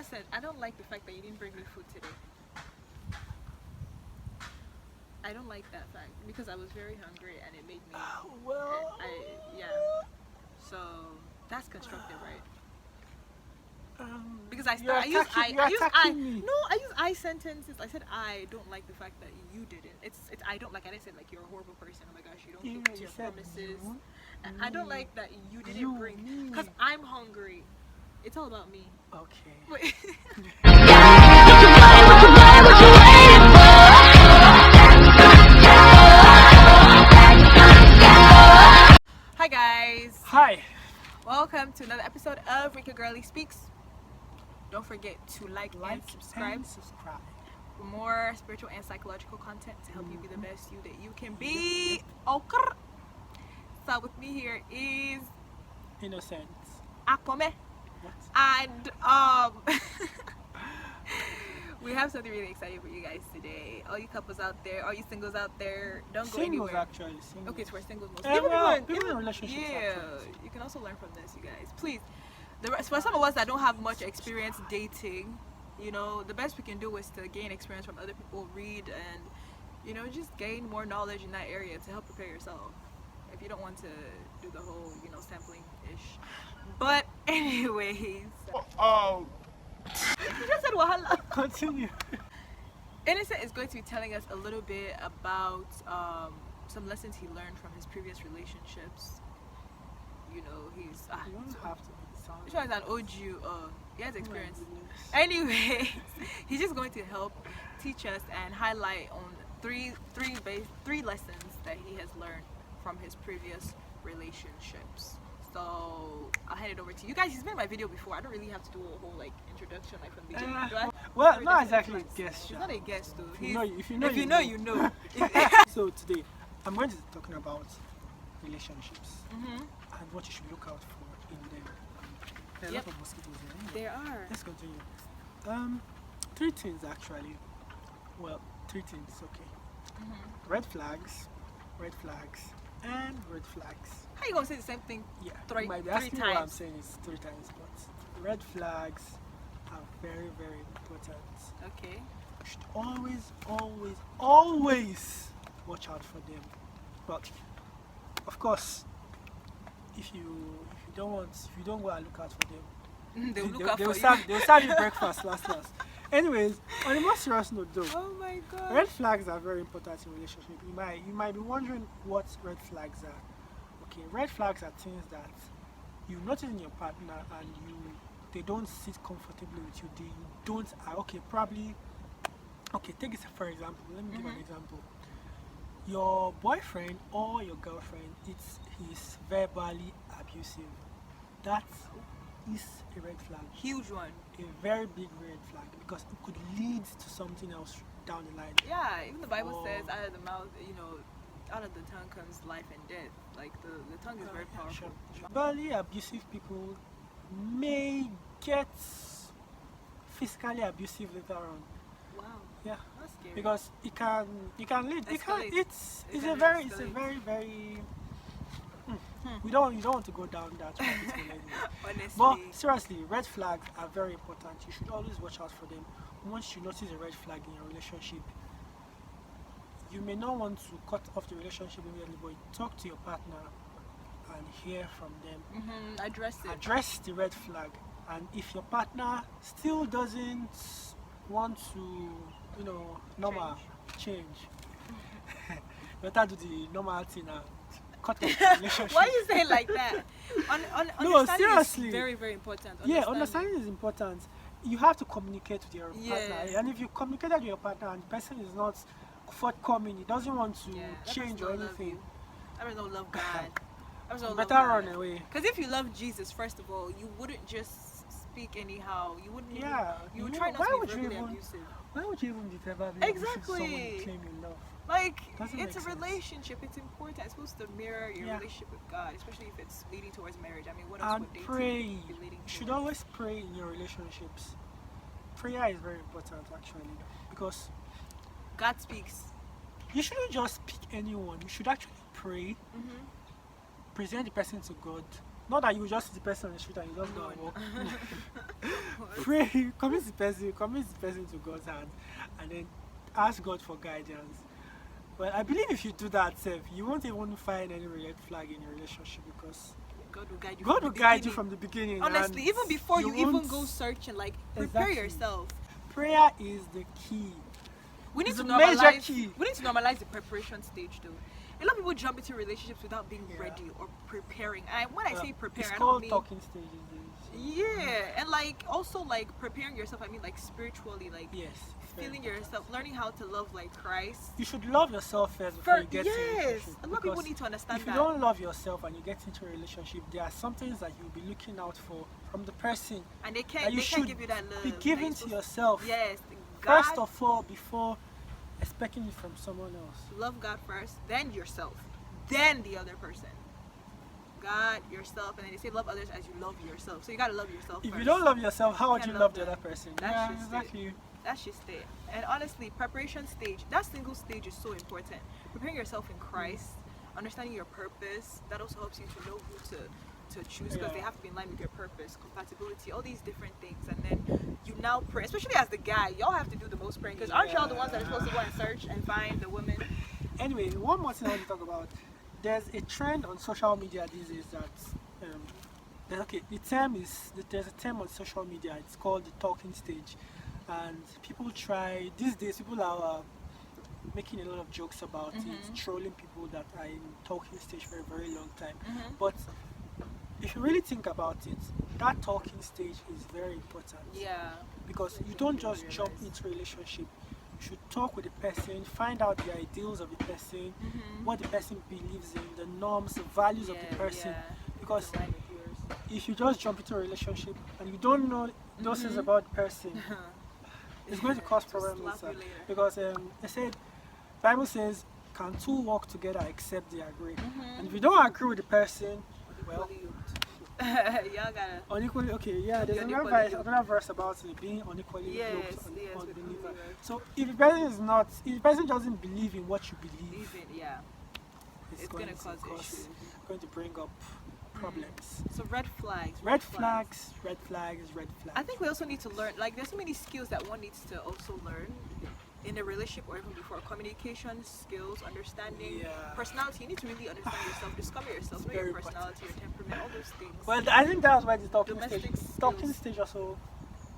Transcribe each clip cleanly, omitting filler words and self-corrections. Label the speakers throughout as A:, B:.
A: Innocent, I don't like the fact that you didn't bring me food today. I don't like that fact because I was very hungry and it made me.
B: Well,
A: Yeah. So that's constructive, right? Because
B: you're
A: I use I use I.
B: attacking me.
A: No, I use I sentences. I said I don't like the fact that you didn't. It's I don't like. I didn't say like you're a horrible person. Oh my gosh, you don't keep to
B: You
A: your
B: said
A: promises.
B: you,
A: I don't
B: me,
A: like that you didn't
B: you,
A: bring
B: me.
A: because I'm hungry. It's all about me.
B: Okay.
A: Wait. Hi guys.
B: Hi.
A: Welcome to another episode of Rika Girly Speaks. Don't forget to like and subscribe
B: And subscribe.
A: for more spiritual and psychological content to help you be the best you that you can be. Okay. So with me here is
B: Innocent.
A: Akome
B: What?
A: and we have something really exciting for you guys today. All you couples out there, all you singles out there, don't go
B: Singles,
A: anywhere.
B: actually. Singles.
A: Okay, it's for singles mostly.
B: People in relationships.
A: Yeah,
B: Actually.
A: you can also learn from this, you guys. Please, for some of us that don't have much experience dating, you know, the best we can do is to gain experience from other people, read, and you know, just gain more knowledge in that area to help prepare yourself. If you don't want to do the whole, you know, sampling ish. But anyways, you just said wahala.
B: Continue.
A: Innocent is going to be telling us a little bit about some lessons he learned from his previous relationships. You know, he's
B: You don't have to be sound.
A: this one's an OG. He has experience.
B: Oh my goodness.
A: Anyways, he's just going to help teach us and highlight on three lessons that he has learned from his previous relationships. So I'll hand it over to you guys. He's been in my video before. I don't really have to do a whole like introduction like from the beginning. Do I?
B: Well,
A: Sorry,
B: not
A: that's
B: exactly a
A: nice.
B: guest.
A: He's not a guest though.
B: If you know,
A: If you know, you know.
B: So today, I'm going to be talking about relationships
A: Mhm.
B: and what you should look out for in them. There are a
A: Yep.
B: lot of mosquitoes here. Anyway,
A: There are.
B: let's continue. Three things actually. Well, three things. Okay.
A: Mhm.
B: Red flags, and red flags.
A: How you gonna say the same thing?
B: Yeah.
A: Three-
B: you might be
A: three
B: asking what I'm
A: times.
B: saying is three times, but red flags are very, very important.
A: Okay.
B: You should always watch out for them. But of course, if you don't go and look out for them,
A: They'll look out for you.
B: they'll serve you breakfast last. Anyways, on a more serious note though,
A: Oh my god.
B: red flags are very important in relationship. You might be wondering what red flags are. Okay, red flags are things that you notice in your partner and they don't sit comfortably with you. They don't probably take this for example. Let me give an example. Your boyfriend or your girlfriend he's verbally abusive. That is a red flag.
A: Huge one.
B: A very big red flag because it could lead to something else down the line.
A: Yeah, even the Bible
B: Oh.
A: says out of the mouth, you know, out of the tongue comes life and death. Like the tongue is very powerful.
B: Sure. Verbally abusive people may get physically abusive later on.
A: Wow,
B: Yeah,
A: that's scary.
B: because it can lead.
A: Escalate.
B: It's
A: It
B: a
A: can
B: very
A: escalate.
B: you don't want to go down that rabbit hole anyway.
A: Honestly.
B: But seriously, red flags are very important. You should always watch out for them. Once you notice a red flag in your relationship, you may not want to cut off the relationship immediately, but talk to your partner and hear from them.
A: Address it.
B: Address the red flag, and if your partner still doesn't want to, normal change, better do the normal thing and cut off the relationship.
A: Why you say it like that?
B: No,
A: Understanding
B: seriously.
A: is very, very important.
B: Yeah, understanding is important. You have to communicate with your partner,
A: Yeah.
B: and if you communicated with your partner and the person is not forthcoming, he doesn't want to
A: Yeah, that
B: change
A: person
B: or
A: don't love
B: anything,
A: you. That person don't love God. That person don't
B: better
A: love
B: run
A: God.
B: away.
A: Because if you love Jesus, first of all, you wouldn't just speak anyhow. You wouldn't.
B: Yeah,
A: You would
B: you
A: try
B: know,
A: not
B: why
A: to
B: would
A: be
B: you
A: verbally
B: even-
A: abusive.
B: Why would you even be verbally abusive someone you
A: Exactly.
B: claim you love?
A: Like,
B: Doesn't
A: it's a
B: make sense.
A: relationship. It's important. It's supposed to mirror your
B: Yeah.
A: relationship with God, especially if it's leading towards marriage. I mean, what else
B: And
A: would dating
B: pray.
A: be leading
B: You should
A: towards?
B: always pray in your relationships. Prayer is very important actually, because
A: God speaks.
B: you shouldn't just pick anyone. You should actually pray, present the person to God, Not that you just see the person on the street and you just go and
A: No.
B: walk. Pray, commit the person to God's hand, and then ask God for guidance. Well, I believe if you do that, Seth, you won't even find any red flag in your relationship because
A: God will guide you.
B: God
A: from
B: will
A: the
B: guide you
A: beginning.
B: from the beginning.
A: Honestly,
B: and
A: even before you even
B: won't-
A: go searching, like prepare
B: Exactly.
A: yourself.
B: Prayer is the key.
A: We need
B: It's
A: to
B: a major
A: normalize.
B: key.
A: We need to normalize the preparation stage, though. A lot of people jump into relationships without being
B: Yeah.
A: ready or preparing. And when I say prepare,
B: it's
A: I
B: called
A: don't mean
B: talking stages.
A: yeah, and like also like preparing yourself. I mean like spiritually, like
B: Yes. it's very
A: feeling
B: important.
A: yourself, learning how to love like Christ.
B: You should love yourself first before you get to a
A: Yes,
B: relationship.
A: a lot of people
B: because
A: need to understand
B: if you
A: that.
B: don't love yourself and you get into a relationship, there are some things that you'll be looking out for from the person.
A: And they
B: And
A: can't.
B: you
A: They can't
B: should
A: give you that love.
B: be
A: that
B: given
A: you're
B: to
A: supposed
B: yourself
A: Yes, God.
B: first of all before expecting it from someone else.
A: Love God first, then yourself, then the other person. God, yourself, and then they say love others as you love yourself. So you gotta love yourself
B: If
A: first.
B: you don't love yourself, how would
A: can't
B: you
A: love
B: love the
A: them.
B: other person?
A: That's
B: Yeah,
A: just it.
B: exactly.
A: That's just it. And honestly, preparation stage, that single stage is so important. Preparing yourself in Christ, understanding your purpose, that also helps you to know who to choose because
B: Yeah.
A: they have to be in line with your purpose, compatibility, all these different things. And then you now pray, especially as the guy, y'all have to do the most praying because aren't y'all the ones that are supposed to go and search and find the women?
B: Anyway, one more thing I want to talk about. There's a trend on social media these days that there's a term on social media. It's called the talking stage, and people try these days. People are making a lot of jokes about it, trolling people that are in talking stage for a very long time. But if you really think about it, that talking stage is very important.
A: Yeah.
B: Because you don't just jump into a relationship. You should talk with the person, find out the ideals of the person, what the person believes in, the norms, the values of the person. Because if you just jump into a relationship and you don't know those things about the person, it's going to cause problems
A: slap you
B: later.
A: later.
B: Because they said, Bible says, can two walk together except they agree? And if you don't agree with the person, well,
A: y'all gotta.
B: unequally, okay, yeah, there's
A: Unequally
B: another verse about it being unequally
A: Yes,
B: yoked on
A: yes,
B: on
A: with
B: believer.
A: believers.
B: So if the person doesn't believe in what you believe,
A: Even, yeah. It's
B: going
A: gonna
B: to
A: cause issues.
B: going to bring up problems.
A: So red flags.
B: Red flags.
A: I think we also need to learn, like there's so many skills that one needs to also learn in a relationship or even before. Communication skills, understanding,
B: Yeah.
A: personality. You need to really understand yourself, discover yourself,
B: It's
A: know your
B: very
A: personality, your temperament, all those things.
B: Well, I think that's why the talking
A: Domestic
B: stage also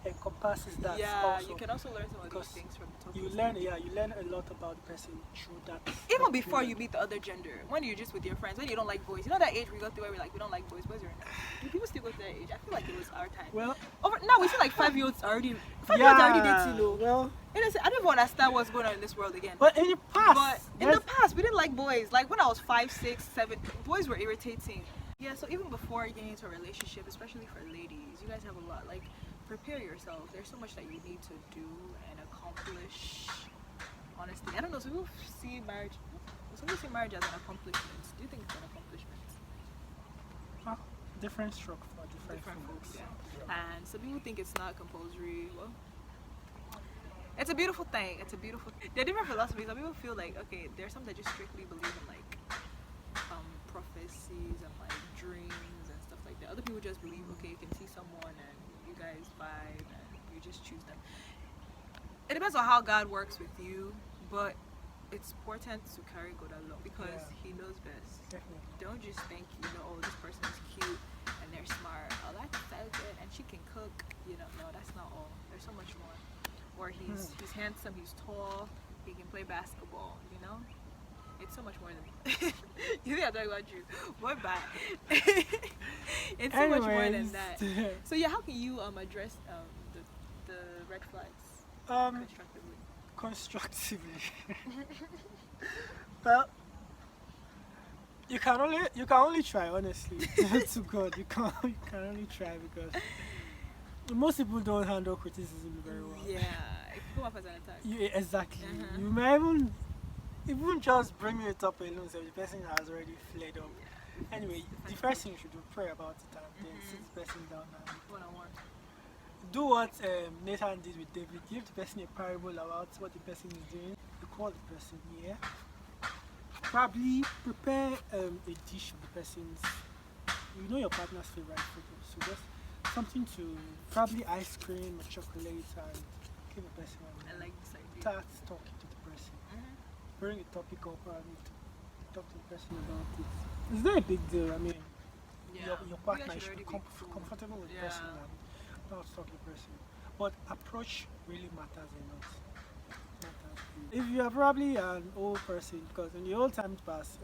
B: encompasses that.
A: yeah,
B: also.
A: you can also learn some of
B: Because
A: these things from the talking
B: You
A: stage.
B: learn a lot about the person through that.
A: Even before you meet the other gender, when you're just with your friends, when you don't like boys, you know that age we go through where we're like, we don't like boys are enough. Do people still go through that age? I feel like it was our time.
B: Well,
A: Now we see like 5-year-olds already. 5-year-olds already dating, you know.
B: well,
A: I don't even understand what's going on in this world again.
B: but in the past,
A: But in the past, we didn't like boys. Like when I was 5, 6, 7, boys were irritating. Yeah, so even before getting into a relationship, especially for ladies, you guys have a lot. Like, prepare yourself. There's so much that you need to do and accomplish. Honestly, I don't know. Some people see marriage. Some people see marriage as an accomplishment. Do you think it's an accomplishment?
B: different stroke for different folks.
A: Yeah. And some people think it's not compulsory. Well, it's a beautiful thing. It's a beautiful. There are different philosophies. Some people feel like okay, there's some that just strictly believe in like prophecies and like dreams and stuff like that. Other people just believe okay, you can see someone and you guys vibe and you just choose them. It depends on how God works with you, but it's important to carry God along because He knows best.
B: Definitely.
A: Don't just think oh this person is cute and they're smart. Oh that's so good and she can cook. No, that's not all. There's so much more. Or he's handsome, he's tall, he can play basketball. It's so much more than. You think I'm talking about you? What bad? It's so much more than that. So yeah, how can you address the red flags constructively?
B: Constructively. Well, you can only try, honestly. To God, you can only try because most people don't handle criticism very well.
A: Yeah, it can come off as an attack.
B: Yeah, exactly. You may even just bringing it up alone, so the person has already flared up. Anyway, the first thing you should do, pray about it and then sit the person down and
A: One-on-one.
B: do what Nathan did with David. Give the person a parable about what the person is doing. You call the person here. Probably prepare a dish of the person's you know your partner's favorite food, so just something to probably ice cream or chocolate and give the person
A: I
B: and
A: like this idea.
B: start talking to the person.
A: Mhm.
B: Bring a topic up and talk to the person about it. It's not a big deal. I mean,
A: Yeah.
B: your
A: You
B: partner
A: guys
B: should
A: already
B: be
A: cool.
B: comfortable with the
A: Yeah.
B: person and not talk to the person. But approach really matters a lot. Matters. If you are probably an old person, because in the old times past,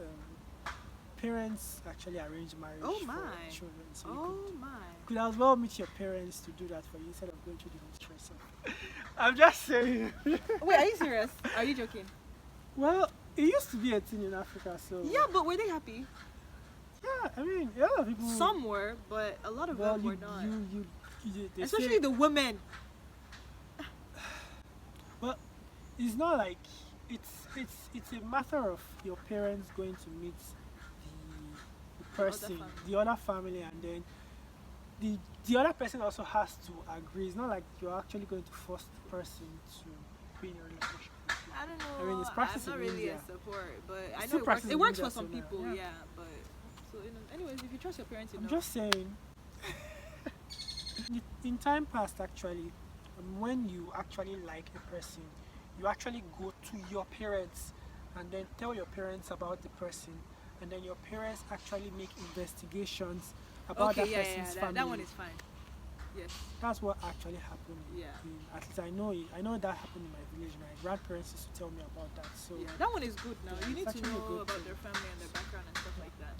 B: parents actually arrange marriage
A: Oh
B: for
A: my.
B: children, so you
A: Oh my.
B: could as well meet your parents to do that for you instead of going through the whole stress of. I'm just saying.
A: Wait, are you serious? Are you joking?
B: Well, it used to be a thing in Africa, so
A: Yeah, but were they happy?
B: yeah. I mean, a lot of people.
A: Some were, but a lot of
B: well,
A: them were not.
B: they
A: Especially
B: say,
A: the women.
B: well, it's not like it's a matter of your parents going to meet the person,
A: family.
B: the other family, and then the other person also has to agree. It's not like you're actually going to force the person to be in a relationship with you.
A: I don't know.
B: I mean, it's practiced
A: I'm not
B: in
A: really
B: India.
A: a support, but I
B: still
A: know
B: practiced
A: it
B: in
A: works
B: India
A: for some
B: till now,
A: people.
B: yeah.
A: Yeah, but so anyways, if you trust your parents, you
B: I'm
A: know.
B: just saying. In time past, actually, when you actually like a person, you actually go to your parents and then tell your parents about the person, and then your parents actually make investigations about
A: Okay,
B: that
A: yeah,
B: person's
A: yeah,
B: family.
A: that one is fine. Yes.
B: That's what actually happened.
A: Yeah.
B: At least I know it. I know that happened in my village. My grandparents used to tell me about that. So
A: Yeah, that one is good now.
B: Yeah,
A: You need
B: it's
A: to
B: actually a
A: know
B: good
A: about
B: thing.
A: their family and their background and stuff like that.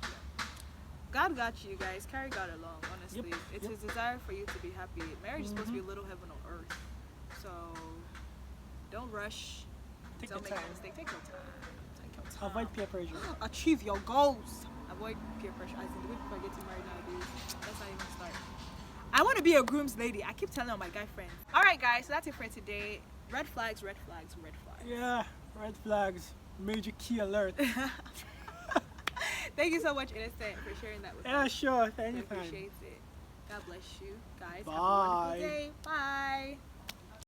A: Yeah. God got you guys. Carry God along, honestly.
B: Yep,
A: It's
B: yep.
A: His desire for you to be happy. Marriage is supposed to be
B: Mhm.
A: a little heaven on earth. So don't rush.
B: Take
A: Don't
B: your
A: make a
B: time.
A: mistake. Take your time. Take your time.
B: Avoid peer pressure.
A: Achieve your goals. Avoid peer pressure. As in the way people are getting married nowadays. Let's not even start. I want to be a groom's lady. I keep telling all my guy friends. All right, guys. So that's it for today. Red flags, red flags, red flags.
B: Yeah, red flags. Major key alert.
A: Thank you so much, Innocent, for sharing that with
B: Yeah,
A: us.
B: sure.
A: I
B: Anytime.
A: appreciate it. God bless you, guys. Have a
B: Bye.
A: wonderful day. Bye.